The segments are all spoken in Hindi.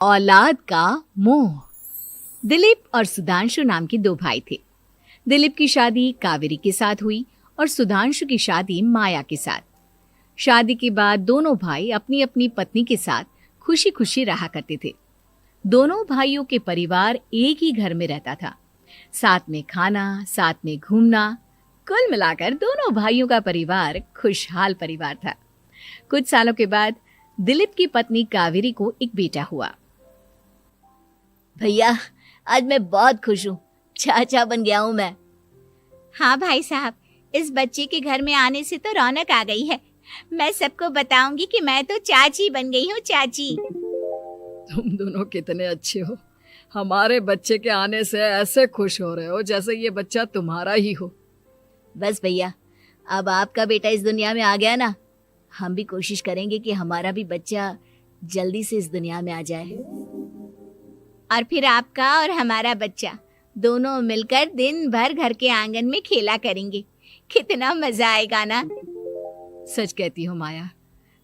औलाद का मोह। दिलीप और सुधांशु नाम के दो भाई थे। दिलीप की शादी कावेरी के साथ हुई और सुधांशु की शादी माया के साथ। शादी के बाद दोनों भाई अपनी अपनी पत्नी के साथ खुशी खुशी रहा करते थे। दोनों भाइयों के परिवार एक ही घर में रहता था। साथ में खाना, साथ में घूमना, कुल मिलाकर दोनों भाइयों का परिवार खुशहाल परिवार था। कुछ सालों के बाद दिलीप की पत्नी कावेरी को एक बेटा हुआ। भैया, आज मैं बहुत खुश हूँ। चाचा बन गया हूँ मैं। हाँ भाई साहब, इस बच्चे के घर में आने से तो रौनक आ गई है। मैं सबको बताऊंगी कि मैं तो चाची बन गई हूँ, चाची। तुम दोनों कितने अच्छे हो। हमारे बच्चे के आने से ऐसे खुश हो रहे हो जैसे ये बच्चा तुम्हारा ही हो। बस भैया, अब आपका बेटा इस दुनिया में आ गया ना, हम भी कोशिश करेंगे कि हमारा भी बच्चा जल्दी से इस दुनिया में आ जाए। और फिर आपका और हमारा बच्चा दोनों मिलकर दिन भर घर के आंगन में खेला करेंगे। कितना मजा आएगा ना। सच कहती हूँ माया,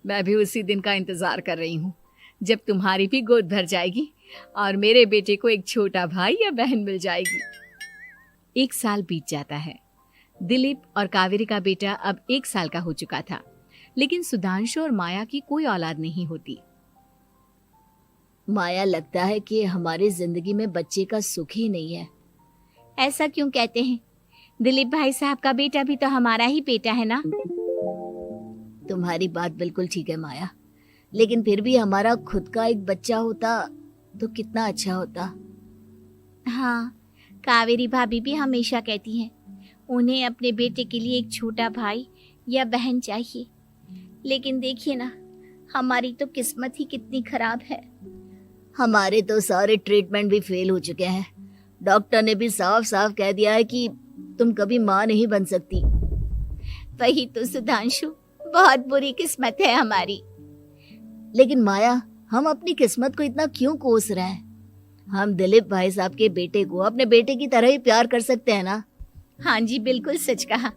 मैं भी उसी दिन का इंतजार कर रही हूँ जब तुम्हारी भी गोद भर जाएगी और मेरे बेटे को एक छोटा भाई या बहन मिल जाएगी। 1 साल बीत जाता है। दिलीप और कावेरी का बेटा अब 1 साल का हो चुका था, लेकिन सुधांशु और माया की कोई औलाद नहीं होती। माया, लगता है कि हमारी जिंदगी में बच्चे का सुख ही नहीं है। ऐसा क्यों कहते हैं? दिलीप भाई साहब का बेटा भी तो हमारा ही बेटा है ना। तुम्हारी बात बिल्कुल ठीक है माया, लेकिन फिर भी हमारा खुद का एक बच्चा होता तो कितना अच्छा होता। हाँ, कावेरी भाभी भी हमेशा कहती हैं उन्हें अपने बेटे के लिए एक छोटा भाई या बहन चाहिए। लेकिन देखिए ना, हमारी तो किस्मत ही कितनी खराब है। हमारे तो सारे ट्रीटमेंट भी फेल हो चुके हैं। डॉक्टर ने भी साफ साफ कह दिया है कि तुम कभी माँ नहीं बन सकती। वही तो सुधांशु, बहुत बुरी किस्मत है हमारी। लेकिन माया, हम अपनी किस्मत को इतना क्यों कोस रहे हैं? हम दिलीप भाई साहब के बेटे को अपने बेटे की तरह ही प्यार कर सकते हैं ना। हाँ जी, बिल्कुल सच कहा।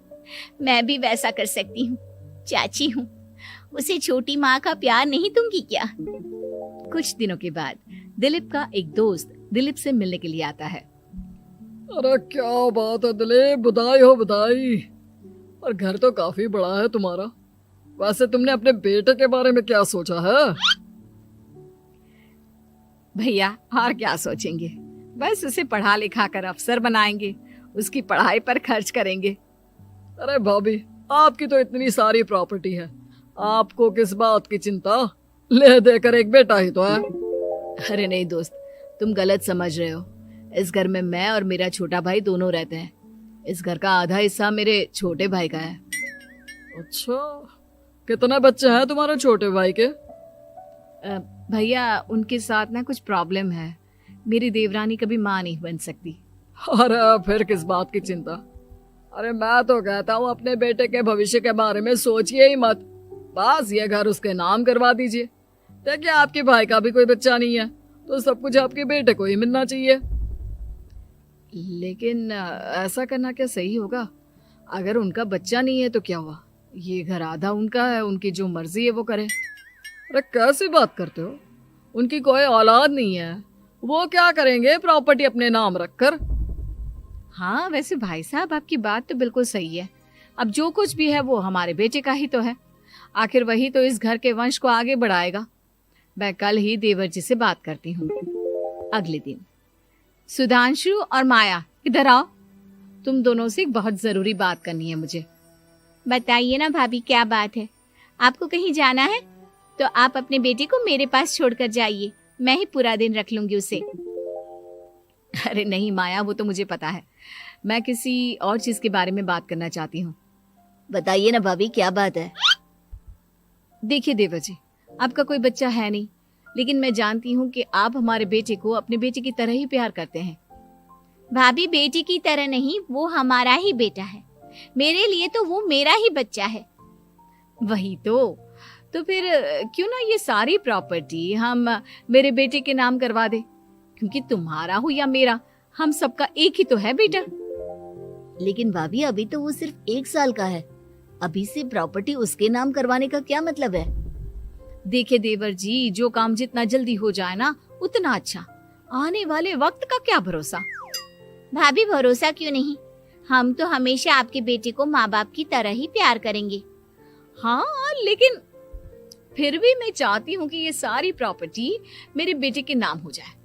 मैं भी वैसा कर सकती हूँ। चाची हूँ, उसे छोटी माँ का प्यार नहीं दूंगी क्या? कुछ दिनों के बाद दिलीप का एक दोस्त दिलीप से मिलने के लिए आता है। अरे क्या बात है दिलीप, बधाई हो बधाई। और घर तो काफी बड़ा है तुम्हारा। वैसे तुमने अपने बेटे के बारे में क्या सोचा है? भैया, और क्या सोचेंगे, बस उसे पढ़ा लिखा कर अफसर बनाएंगे, उसकी पढ़ाई पर खर्च करेंगे। अरे भाभी, आपकी तो इतनी सारी प्रॉपर्टी है, आपको किस बात की चिंता? ले देकर एक बेटा ही तो है। अरे नहीं दोस्त, तुम गलत समझ रहे हो। इस घर में मैं और मेरा छोटा भाई दोनों रहते हैं। इस घर का आधा हिस्सा मेरे छोटे भाई का है। अच्छा, कितने बच्चे हैं तुम्हारे छोटे भाई के? भैया, उनके साथ ना कुछ प्रॉब्लम है। मेरी देवरानी कभी माँ नहीं बन सकती। अरे फिर किस बात की चिंता? अरे मैं तो कहता हूँ अपने बेटे के भविष्य के बारे में सोचिए ही मत। बस ये घर उसके नाम करवा दीजिए। देखिए, आपके भाई का भी कोई बच्चा नहीं है तो सब कुछ आपके बेटे को ही मिलना चाहिए। लेकिन ऐसा करना क्या सही होगा? अगर उनका बच्चा नहीं है तो क्या हुआ? ये घर आधा उनका है, उनकी जो मर्जी है वो करे। अरे कैसी बात करते हो? उनकी कोई औलाद नहीं है, वो क्या करेंगे प्रॉपर्टी अपने नाम रखकर? हाँ, वैसे भाई साहब, आपकी बात तो बिल्कुल सही है। अब जो कुछ भी है वो हमारे बेटे का ही तो है। आखिर वही तो इस घर के वंश को आगे बढ़ाएगा। मैं कल ही देवर जी से बात करती हूँ। अगले दिन सुधांशु और माया, इधर आओ। तुम दोनों से एक बहुत जरूरी बात करनी है मुझे। बताइए ना भाभी, क्या बात है? आपको कहीं जाना है तो आप अपने बेटे को मेरे पास छोड़कर जाइए। मैं ही पूरा दिन रख लूंगी उसे। अरे नहीं माया, वो तो मुझे पता है। मैं किसी और चीज के बारे में बात करना चाहती हूँ। बताइए ना भाभी, क्या बात है? देखिए देवर जी, आपका कोई बच्चा है नहीं, लेकिन मैं जानती हूँ कि आप हमारे बेटे को अपने बेटे की तरह ही प्यार करते हैं। भाभी, बेटी की तरह नहीं, वो हमारा ही बेटा है। मेरे लिए तो वो मेरा ही बच्चा है। वही तो फिर क्यों ना ये सारी प्रॉपर्टी हम मेरे बेटे के नाम करवा दे, क्योंकि तुम्हारा हो या मेरा, हम सबका एक ही तो है बेटा। लेकिन भाभी, अभी तो वो सिर्फ 1 साल का है। अभी से प्रॉपर्टी उसके नाम करवाने का क्या मतलब है? देखिए देवर जी, जो काम जितना जल्दी हो जाए ना, उतना अच्छा। आने वाले वक्त का क्या भरोसा। भाभी भरोसा क्यों नहीं, हम तो हमेशा आपके बेटे को माँ बाप की तरह ही प्यार करेंगे। हाँ, लेकिन फिर भी मैं चाहती हूँ कि ये सारी प्रॉपर्टी मेरे बेटे के नाम हो जाए।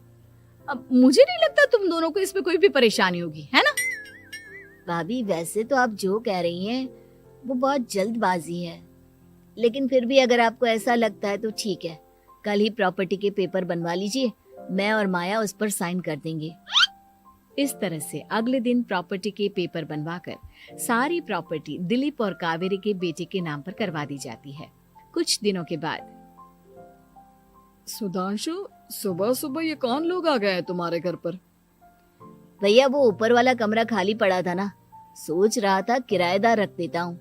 अब मुझे नहीं लगता तुम दोनों को इसमें कोई भी परेशानी होगी, है ना? भाभी वैसे तो आप जो कह रही हैं वो बहुत जल्दबाजी है, लेकिन फिर भी अगर आपको ऐसा लगता है तो ठीक है, कल ही प्रॉपर्टी के पेपर बनवा लीजिए, मैं और माया उस पर साइन कर देंगे। इस तरह से अगले दिन प्रॉपर्टी के पेपर बनवाकर सारी प्रॉपर्टी दिलीप और कावेरी के बेटे के नाम पर करवा दी जाती है। कुछ दिनों के बाद सुधांशु, सुबह सुबह ये कौन लोग आ गए हैं तुम्हारे घर पर? भैया वो ऊपर वाला कमरा खाली पड़ा था ना, सोच रहा था किराएदार रख देता हूँ।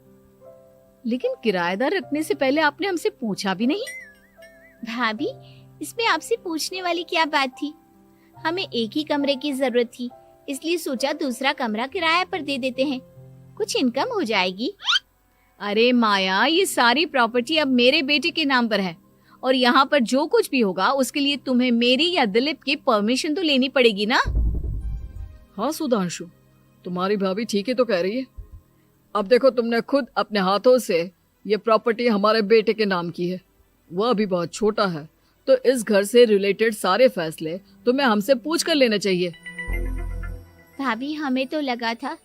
लेकिन किराएदार रखने से पहले आपने हमसे पूछा भी नहीं। भाभी इसमें आपसे पूछने वाली क्या बात थी, हमें एक ही कमरे की जरूरत थी, इसलिए सोचा दूसरा कमरा किराए पर दे देते हैं, कुछ इनकम हो जाएगी। अरे माया, ये सारी प्रॉपर्टी अब मेरे बेटे के नाम पर है और यहाँ पर जो कुछ भी होगा उसके लिए तुम्हें मेरी या दिलीप की परमिशन तो लेनी पड़ेगी ना। हाँ सुधांशु, तुम्हारी भाभी ठीक ही तो कह रही है। अब देखो, तुमने खुद अपने हाथों से ये प्रॉपर्टी हमारे बेटे के नाम की है, वह अभी बहुत छोटा है, तो इस घर से रिलेटेड सारे फैसले तुम्हें हमसे पूछ कर लेने चाहिए। भाभी हमें तो लगा था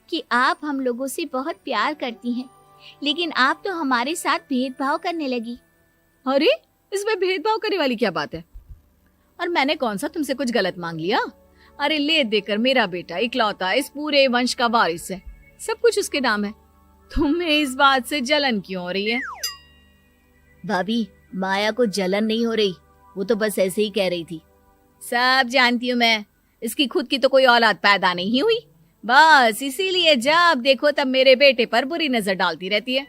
कि आप हम लोगों से बहुत प्यार करती हैं, लेकिन आप तो हमारे साथ भेदभाव करने लगी। अरे, इसमें भेदभाव करने वाली क्या बात है? और मैंने कौन सा तुमसे कुछ गलत मांग लिया? अरे ले देकर मेरा बेटा इकलौता इस पूरे वंश का वारिस है, सब कुछ उसके नाम है। तुम्हें इस बात से जलन क्यों हो रही है? भाभी माया को जलन नहीं हो रही, वो तो बस ऐसे ही कह रही थी। सब जानती हूँ मैं, इसकी खुद की तो कोई औलाद पैदा नहीं हुई, बस इसीलिए जब देखो तब मेरे बेटे पर बुरी नजर डालती रहती है।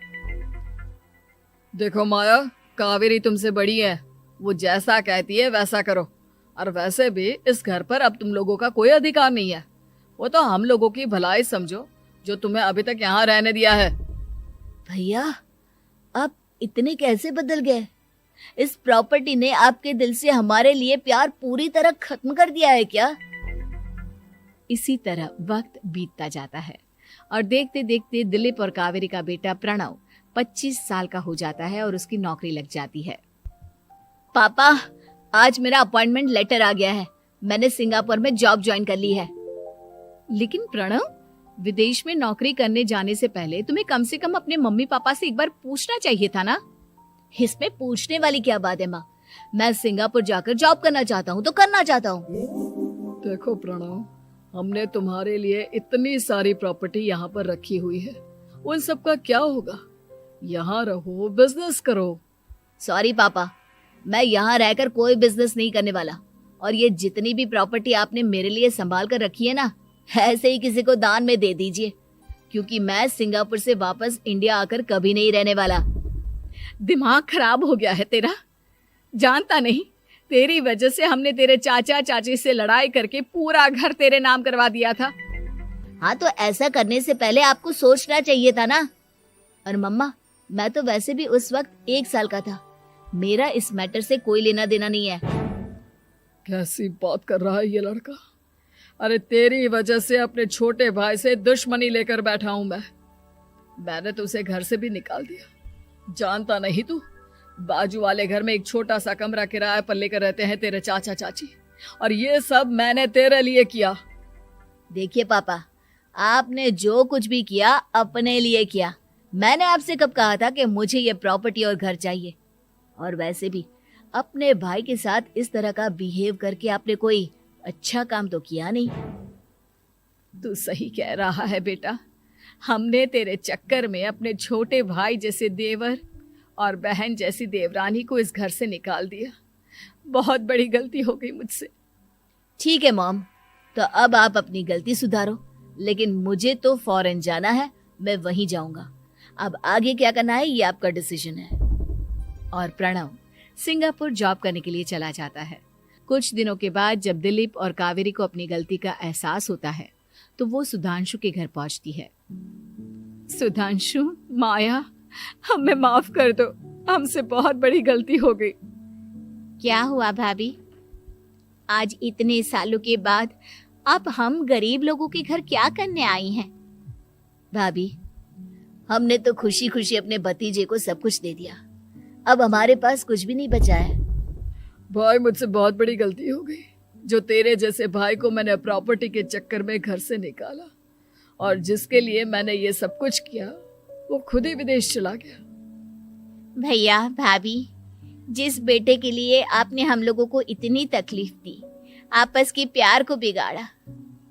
देखो माया, कावेरी तुमसे बड़ी है, वो जैसा कहती है वैसा करो। और वैसे भी इस घर पर अब तुम लोगों का कोई अधिकार नहीं है, वो तो हम लोगों की भलाई समझो जो तुम्हें अभी तक यहाँ रहने दिया है। भैया आप इतने कैसे बदल गए? इस प्रॉपर्टी ने आपके दिल से हमारे लिए प्यार पूरी तरह खत्म कर दिया है क्या? इसी तरह वक्त बीतता जाता है और देखते देखते दिलीप और कावेरी का बेटा प्रणव 25 साल का हो जाता है और उसकी नौकरी लग जाती है। पापा, आज मेरा अपॉइंटमेंट लेटर आ गया है, मैंने सिंगापुर में जॉब ज्वाइन कर ली है। लेकिन प्रणव, विदेश में नौकरी करने जाने से पहले तुम्हें कम से कम अपने मम्मी पापा से एक बार पूछना चाहिए था ना। इसमें पूछने वाली क्या बात है माँ, मैं सिंगापुर जाकर जॉब करना चाहता हूँ तो करना चाहता हूँ। देखो प्रणव, हमने तुम्हारे लिए इतनी सारी प्रॉपर्टी यहाँ पर रखी हुई है, उन सब का क्या होगा? यहाँ रहो, बिजनेस करो। सॉरी पापा, मैं यहाँ रहकर कोई बिजनेस नहीं करने वाला, और ये जितनी भी प्रॉपर्टी आपने मेरे लिए संभाल कर रखी है ना, ऐसे ही किसी को दान में दे दीजिए, क्योंकि मैं सिंगापुर से वापस इंडिया आकर कभी नहीं रहने वाला। दिमाग खराब हो गया है तेरा, जानता नहीं तेरी वजह से हमने तेरे चाचा चाची से लड़ाई करके पूरा घर तेरे नाम करवा दिया था। हाँ तो ऐसा करने से पहले आपको सोचना चाहिए था ना। और मम्मा, मैं तो वैसे भी उस वक्त 1 साल का था, मेरा इस मैटर से कोई लेना देना नहीं है। कैसी बात कर रहा है ये लड़का? अरे तेरी वजह से अपने छोटे भाई से दुश्मनी लेकर बैठा हूं मैंने तो उसे घर से भी निकाल दिया। जानता नहीं तू, बाजू वाले घर में एक छोटा सा कमरा किराए पर लेकर रहते हैं तेरे चाचा चाची, और ये सब मैंने तेरे लिए किया। देखिए पापा, आपने जो कुछ भी किया अपने लिए किया। मैंने आपसे कब कहा था कि मुझे ये प्रॉपर्टी और घर चाहिए? और वैसे भी अपने भाई के साथ इस तरह का बिहेव करके आपने कोई अच्छा काम तो किया नहीं। तू सही कह रहा है बेटा, हमने तेरे चक्कर में अपने छोटे भाई जैसे देवर और बहन जैसी देवरानी को इस घर से निकाल दिया। बहुत बड़ी गलती हो गई मुझसे। ठीक है मॉम, तो अब आप अपनी गलती सुधारो, लेकिन मुझे तो फॉरेन जाना है, मैं वहीं जाऊंगा। अब आगे क्या करना है ये आपका डिसीजन है। और प्रणव सिंगापुर जॉब करने के लिए चला जाता है। कुछ दिनों के बाद जब दिलीप और कावेरी को अपनी गलती का एहसास होता है तो वो सुधांशु के घर पहुंचती है। सुधांशु, माया, हमें माफ कर दो, हमसे बहुत बड़ी गलती हो गई। क्या हुआ भाभी? आज इतने सालों के बाद अब हम गरीब लोगों के घर क्या करने आई हैं? भाभी, हमने तो खुशी खुशी अपने भतीजे को सब कुछ दे दिया, अब हमारे पास कुछ भी नहीं बचा है। भाई मुझसे बहुत बड़ी गलती हो गई, जो तेरे जैसे भाई को मैंने प्रॉपर्टी के चक्कर में घर से निकाला, और जिसके लिए मैंने ये सब कुछ किया वो खुद ही विदेश चला गया। भैया भाभी, जिस बेटे के लिए आपने हम लोगों को इतनी तकलीफ दी, आपस के प्यार को बिगाड़ा,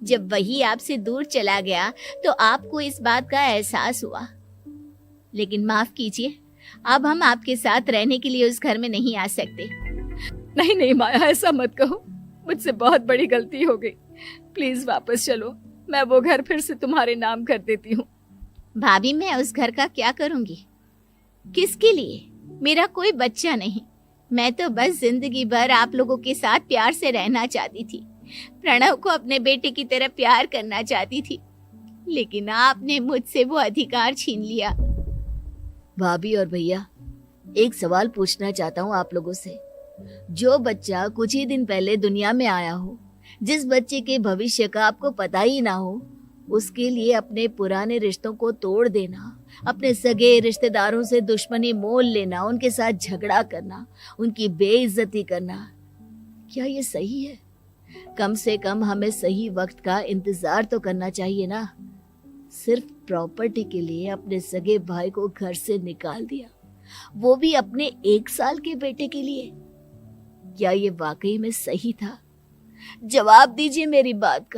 जब वही आपसे दूर चला गया तो आपको इस बात का एहसास हुआ। लेकिन माफ कीजिए, अब हम आपके साथ रहने के लिए उस घर में नहीं आ सकते। नहीं नहीं माया, ऐसा मत कहो, मुझसे बहुत बड़ी गलती हो गई, प्लीज वापस चलो, मैं वो घर फिर से तुम्हारे नाम कर देती हूँ। भाभी, मैं उस घर का क्या करूंगी? किसके लिए? मेरा कोई बच्चा नहीं, मैं तो बस जिंदगी भर आप लोगों के साथ प्यार से रहना चाहती थी, प्रणव को अपने बेटे की तरह प्यार करना चाहती थी, लेकिन आपने मुझसे वो अधिकार छीन लिया। भाभी और भैया, एक सवाल पूछना चाहता हूँ आप लोगों से। जो बच्चा कुछ ही दिन पहले दुनिया में आया हो, जिस बच्चे के भविष्य का आपको पता ही ना हो, उसके लिए अपने पुराने रिश्तों को तोड़ देना, अपने सगे रिश्तेदारों से दुश्मनी मोल लेना, उनके साथ झगड़ा करना, उनकी बेइज्जती करना, क्या ये सही है? कम से कम हमें सही वक्त का इंतजार तो करना चाहिए ना। सिर्फ प्रॉपर्टी के लिए अपने सगे भाई को घर से निकाल दिया, वो भी अपने 1 साल के बेटे के लिए। क्या ये वाकई में सही था? जवाब दीजिए मेरी बात का।